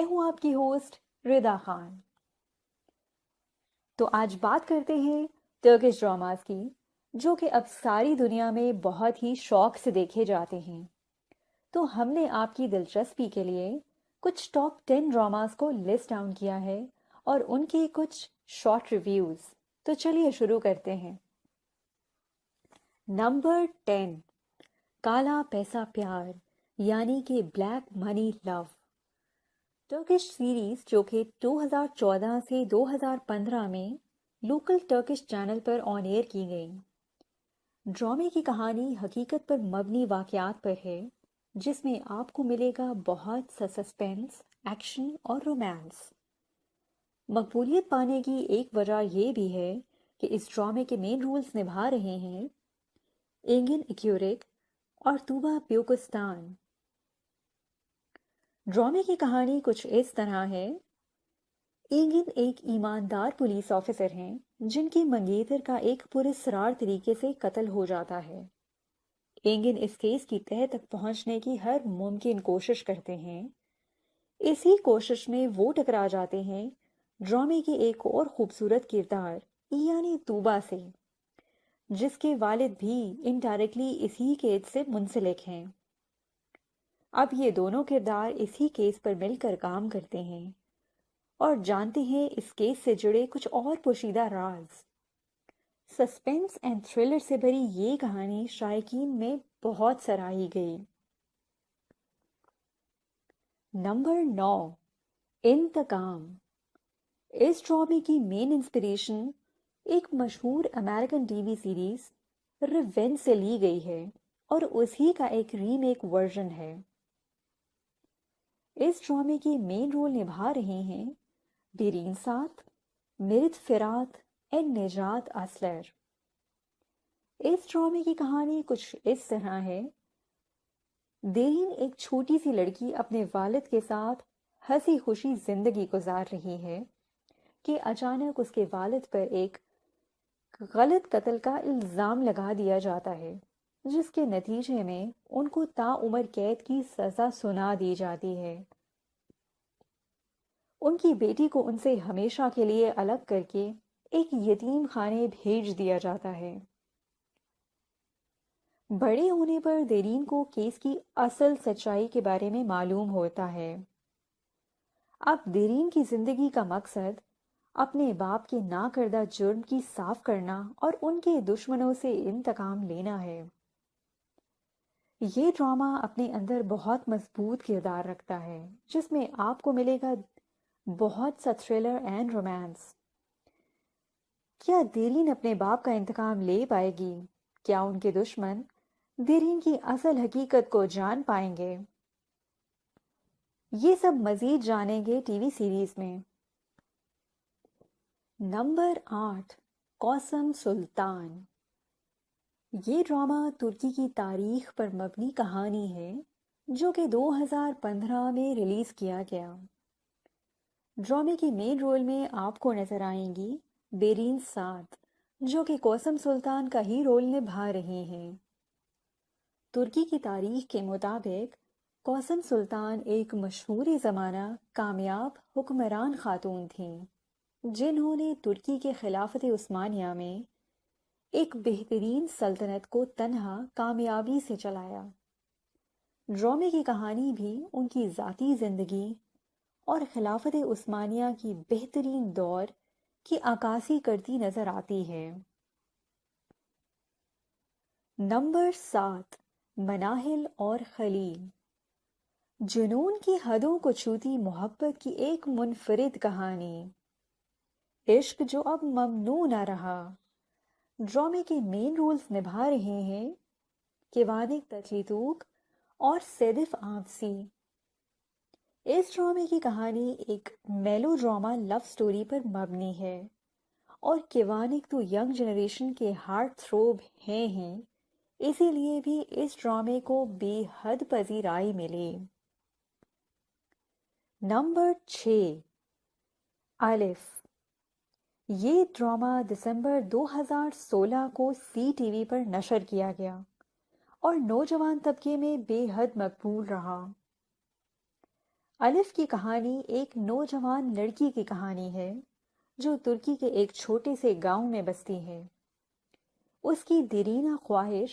میں ہوں آپ کی ہوسٹ ردا خان۔ تو آج بات کرتے ہیں ٹرکش ڈراماز کی، جو کہ اب ساری دنیا میں بہت ہی شوق سے دیکھے جاتے ہیں۔ تو ہم نے آپ کی دلچسپی کے لیے کچھ ٹاپ 10 ڈراماز کو لسٹ ڈاؤن کیا ہے اور ان کے کچھ شارٹ ریویوز۔ تو چلیے شروع کرتے ہیں۔ نمبر 10، کالا پیسہ پیار یعنی کہ بلیک منی لو۔ ٹرکش سیریز جو کہ 2014 سے 2015 میں لوکل ٹرکش چینل پر آن ایئر کی گئی۔ ڈرامے کی کہانی حقیقت پر مبنی واقعات پر ہے، جس میں آپ کو ملے گا بہت سا سسپینس، ایکشن اور رومانس۔ مقبولیت پانے کی ایک وجہ یہ بھی ہے کہ اس ڈرامے کے مین رولز نبھا رہے ہیں اینگن ایکیورک اور توبا پیوکستان۔ ڈرامے کی کہانی کچھ اس طرح ہے۔ اینگن ایک ایماندار پولیس آفیسر ہیں جن کی منگیتر کا ایک پراسرار طریقے سے قتل ہو جاتا ہے۔ اینگن اس کیس کی تہہ تک پہنچنے کی ہر ممکن کوشش کرتے ہیں۔ اسی کوشش میں وہ ٹکرا جاتے ہیں ڈرامے کی ایک اور خوبصورت کردار یعنی توبا سے، جس کے والد بھی انڈائریکٹلی اسی کیس سے منسلک ہیں۔ اب یہ دونوں کردار اسی کیس پر مل کر کام کرتے ہیں اور جانتے ہیں اس کیس سے جڑے کچھ اور پوشیدہ راز۔ سسپینس اینڈ تھرلر سے بھری یہ کہانی شائقین میں بہت سراہی گئی۔ نمبر 9، انتقام۔ اس ڈرامے کی مین انسپریشن ایک مشہور American T V series revenge سے لی گئی ہے اور اسی کا ایک ریمیک ورژن ہے۔ اس ڈرامے کی مین رول نبھا رہے ہیں بیرین ساتھ، مرت فرات اور نجات اسلر۔ اس ڈرامے کی کہانی کچھ اس طرح ہے۔ دیرین ایک چھوٹی سی لڑکی اپنے والد کے ساتھ ہنسی خوشی زندگی گزار رہی ہے کہ اچانک اس کے والد پر ایک غلط قتل کا الزام لگا دیا جاتا ہے، جس کے نتیجے میں ان کو تاعمر قید کی سزا سنا دی جاتی ہے۔ ان کی بیٹی کو ان سے ہمیشہ کے لیے الگ کر کے ایک یتیم خانے بھیج دیا جاتا ہے۔ بڑے ہونے پر دیرین کو کیس کی اصل سچائی کے بارے میں معلوم ہوتا ہے۔ اب دیرین کی زندگی کا مقصد اپنے باپ کے ناکردہ جرم کی صاف کرنا اور ان کے دشمنوں سے انتقام لینا ہے۔ یہ ڈرامہ اپنے اندر بہت مضبوط کردار رکھتا ہے، جس میں آپ کو ملے گا بہت سا تھرلر اینڈ رومانس۔ کیا دیرین اپنے باپ کا انتقام لے پائے گی؟ کیا ان کے دشمن دیرین کی اصل حقیقت کو جان پائیں گے؟ یہ سب مزید جانیں گے ٹی وی سیریز میں۔ نمبر 8، قاسم سلطان۔ یہ ڈرامہ ترکی کی تاریخ پر مبنی کہانی ہے جو کہ 2015 میں ریلیز کیا گیا۔ ڈرامے کی مین رول میں آپ کو نظر آئیں گی بیرین سعد، جو کہ قاسم سلطان کا ہی رول نبھا رہی ہیں۔ ترکی کی تاریخ کے مطابق قاسم سلطان ایک مشہور زمانہ کامیاب حکمران خاتون تھیں، جنہوں نے ترکی کے خلافت عثمانیہ میں ایک بہترین سلطنت کو تنہا کامیابی سے چلایا۔ ڈرامے کی کہانی بھی ان کی ذاتی زندگی اور خلافت عثمانیہ کی بہترین دور کی عکاسی کرتی نظر آتی ہے۔ نمبر 7، مناہل اور خلیل۔ جنون کی حدوں کو چھوتی محبت کی ایک منفرد کہانی، عشق جو اب ممنوع نہ رہا۔ ڈرامے کے مین رولز نبھا رہے ہیں کیوانک تکلیتوک اور صیدف آمسی۔ اس ڈرامے کی کہانی ایک میلو ڈراما لو سٹوری پر مبنی ہے اور کیوانک تو ینگ جنریشن کے ہارٹ تھروب ہیں، اسی لیے بھی اس ڈرامے کو بے حد پذیرائی ملی۔ نمبر 6، الف۔ یہ ڈرامہ دسمبر 2016 کو سی ٹی وی پر نشر کیا گیا اور نوجوان طبقے میں بے حد مقبول رہا۔ الف کی کہانی ایک نوجوان لڑکی کی کہانی ہے جو ترکی کے ایک چھوٹے سے گاؤں میں بستی ہے۔ اس کی دیرینہ خواہش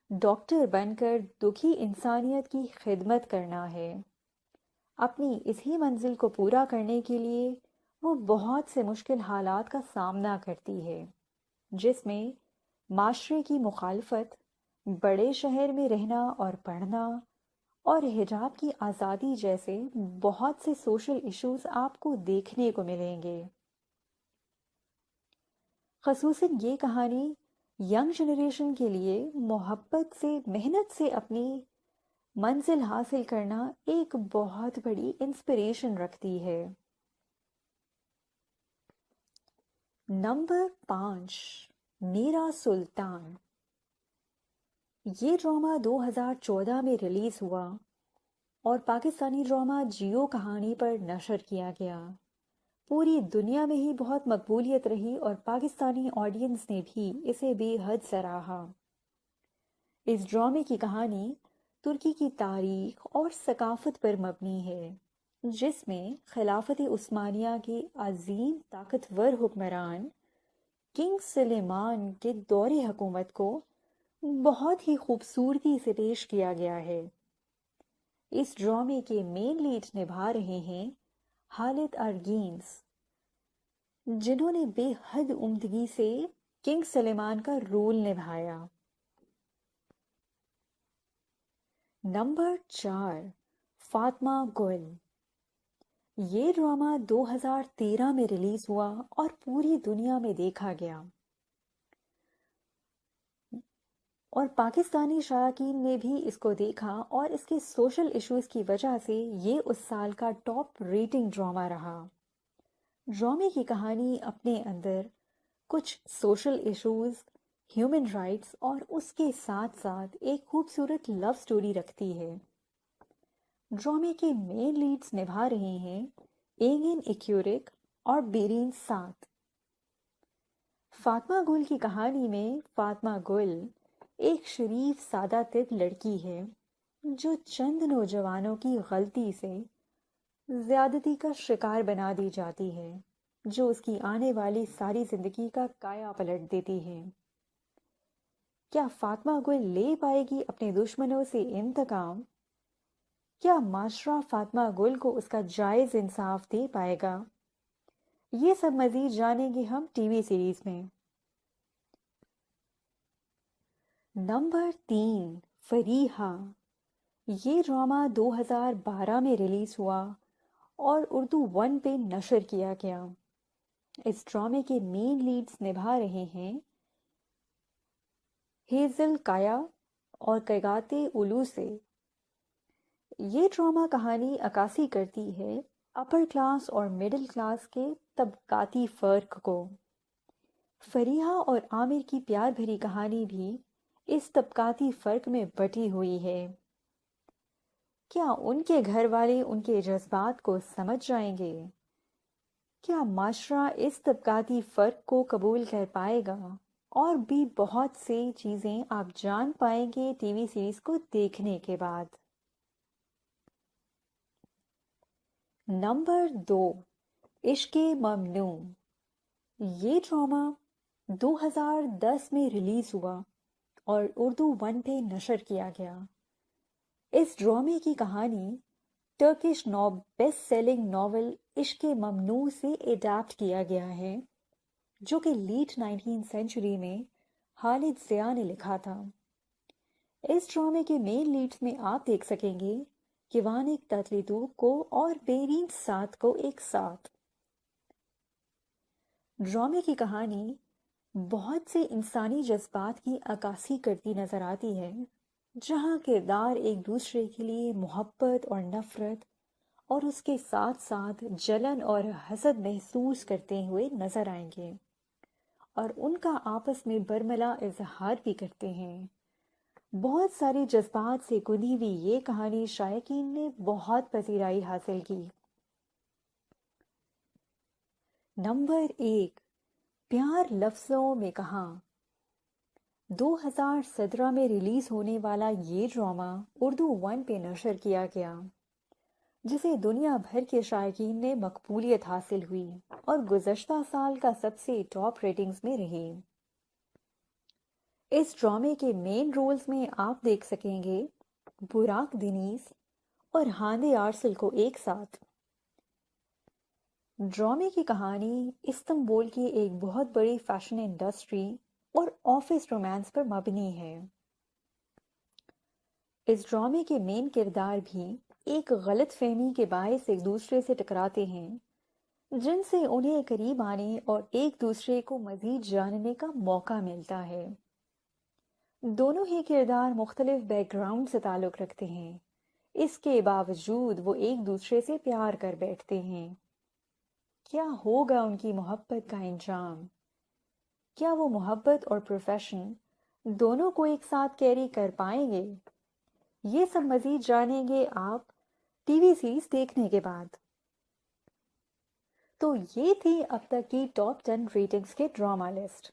ڈاکٹر بن کر دکھی انسانیت کی خدمت کرنا ہے۔ اپنی اسی منزل کو پورا کرنے کے لیے وہ بہت سے مشکل حالات کا سامنا کرتی ہے، جس میں معاشرے کی مخالفت، بڑے شہر میں رہنا اور پڑھنا، اور حجاب کی آزادی جیسے بہت سے سوشل ایشوز آپ کو دیکھنے کو ملیں گے۔ خصوصاً یہ کہانی ینگ جنریشن کے لیے محبت سے، محنت سے اپنی منزل حاصل کرنا ایک بہت بڑی انسپریشن رکھتی ہے۔ نمبر 5، میرا سلطان۔ یہ ڈرامہ 2014 میں ریلیز ہوا اور پاکستانی ڈرامہ جیو کہانی پر نشر کیا گیا۔ پوری دنیا میں ہی بہت مقبولیت رہی اور پاکستانی آڈینس نے بھی اسے بے حد سراہا۔ اس ڈرامے کی کہانی ترکی کی تاریخ اور ثقافت پر مبنی ہے، جس میں خلافت عثمانیہ کے عظیم طاقتور حکمران کنگ سلیمان کے دور حکومت کو بہت ہی خوبصورتی سے پیش کیا گیا ہے۔ اس ڈرامے کے مین لیڈ نبھا رہے ہیں خالد ارگینز، جنہوں نے بے حد عمدگی سے کنگ سلیمان کا رول نبھایا۔ نمبر 4، فاطمہ گل۔ یہ ڈرامہ 2013 میں ریلیز ہوا اور پوری دنیا میں دیکھا گیا، اور پاکستانی شائقین نے بھی اس کو دیکھا اور اس کے سوشل ایشوز کی وجہ سے یہ اس سال کا ٹاپ ریٹنگ ڈرامہ رہا۔ ڈرامے کی کہانی اپنے اندر کچھ سوشل ایشوز، ہیومن رائٹس اور اس کے ساتھ ساتھ ایک خوبصورت لو سٹوری رکھتی ہے۔ ڈرامے کے مین لیڈز نبھا رہے ہیں ایگن ایکیورک اور بیرین سات۔ فاطمہ گل کی کہانی میں فاطمہ گل ایک شریف سادہ دل لڑکی ہے جو چند نوجوانوں کی غلطی سے زیادتی کا شکار بنا دی جاتی ہے، جو اس کی آنے والی ساری زندگی کا کایا پلٹ دیتی ہے۔ کیا فاطمہ گل لے پائے گی اپنے دشمنوں سے انتقام؟ کیا معاشرہ فاطمہ گل کو اس کا جائز انصاف دے پائے گا؟ یہ سب مزید جانیں گے ہم ٹی وی سیریز میں۔ نمبر 3، فریحہ۔ یہ ڈرامہ 2012 میں ریلیز ہوا اور اردو 1 پہ نشر کیا گیا۔ اس ڈرامے کے مین لیڈز نبھا رہے ہیں ہیزل کایا اور کیگاتے اولو سے۔ یہ ڈرامہ کہانی عکاسی کرتی ہے اپر کلاس اور مڈل کلاس کے طبقاتی فرق کو۔ فریحہ اور عامر کی پیار بھری کہانی بھی اس طبقاتی فرق میں بٹی ہوئی ہے۔ کیا ان کے گھر والے ان کے جذبات کو سمجھ جائیں گے؟ کیا معاشرہ اس طبقاتی فرق کو قبول کر پائے گا؟ اور بھی بہت سی چیزیں آپ جان پائیں گے ٹی وی سیریز کو دیکھنے کے بعد۔ نمبر 2، عشق ممنوع۔ یہ ڈرامہ 2010 میں ریلیز ہوا اور اردو 1 پہ نشر کیا گیا۔ اس ڈرامے کی کہانی ٹرکش بیسٹ سیلنگ ناول عشق ممنوع سے اڈاپٹ کیا گیا ہے، جو کہ لیٹ 19 سینچری میں خالد ضیاء نے لکھا تھا۔ اس ڈرامے کے مین لیڈز میں آپ دیکھ سکیں گے کیوانک تتلیتو کو اور بیرین سات کو ایک ساتھ۔ ڈرامے کی کہانی بہت سے انسانی جذبات کی عکاسی کرتی نظر آتی ہے، جہاں کردار ایک دوسرے کے لیے محبت اور نفرت اور اس کے ساتھ ساتھ جلن اور حسد محسوس کرتے ہوئے نظر آئیں گے، اور ان کا آپس میں برملا اظہار بھی کرتے ہیں۔ بہت سارے جذبات سے گنی ہوئی یہ کہانی شائقین نے بہت پذیرائی حاصل کی۔ نمبر 1، پیار لفظوں میں کہاں۔ 2017 میں ریلیز ہونے والا یہ ڈرامہ اردو 1 پہ نشر کیا گیا۔ جسے دنیا بھر کے شائقین نے مقبولیت حاصل ہوئی اور گزشتہ سال کا سب سے ٹاپ ریٹنگز میں رہی۔ اس ڈرامے کے مین رولز میں آپ دیکھ سکیں گے براک دینیز اور ہاندے آرسل کو ایک ساتھ۔ ڈرامے کی کہانی استنبول کی ایک بہت بڑی فیشن انڈسٹری اور آفس رومانس پر مبنی ہے۔ اس ڈرامے کے مین کردار بھی ایک غلط فہمی کے باعث ایک دوسرے سے ٹکراتے ہیں، جن سے انہیں قریب آنے اور ایک دوسرے کو مزید جاننے کا موقع ملتا ہے۔ دونوں ہی کردار مختلف بیک گراؤنڈ سے تعلق رکھتے ہیں، اس کے باوجود وہ ایک دوسرے سے پیار کر بیٹھتے ہیں۔ کیا ہوگا ان کی محبت کا انجام؟ کیا وہ محبت اور پروفیشن دونوں کو ایک ساتھ کیری کر پائیں گے؟ یہ سب مزید جانیں گے آپ ٹی وی سیریز دیکھنے کے بعد۔ تو یہ تھی اب تک کی ٹاپ 10 ریٹنگز کے ڈراما لسٹ۔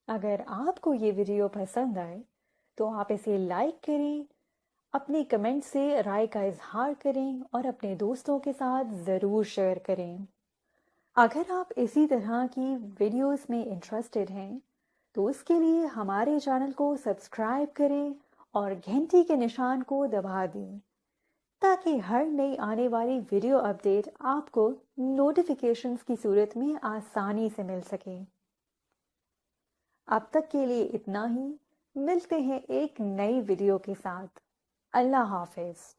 اگر آپ کو یہ ویڈیو پسند آئے تو آپ اسے لائک کریں، اپنے کمنٹ سے رائے کا اظہار کریں اور اپنے دوستوں کے ساتھ ضرور شیئر کریں۔ اگر آپ اسی طرح کی ویڈیوز میں انٹرسٹڈ ہیں تو اس کے لیے ہمارے چینل کو سبسکرائب کریں اور گھنٹی کے نشان کو دبا دیں تاکہ ہر نئی آنے والی ویڈیو اپڈیٹ آپ کو نوٹیفیکیشنز کی صورت میں آسانی سے مل سکے۔ اب تک کے لیے اتنا ہی، ملتے ہیں ایک نئی ویڈیو کے ساتھ۔ اللہ حافظ۔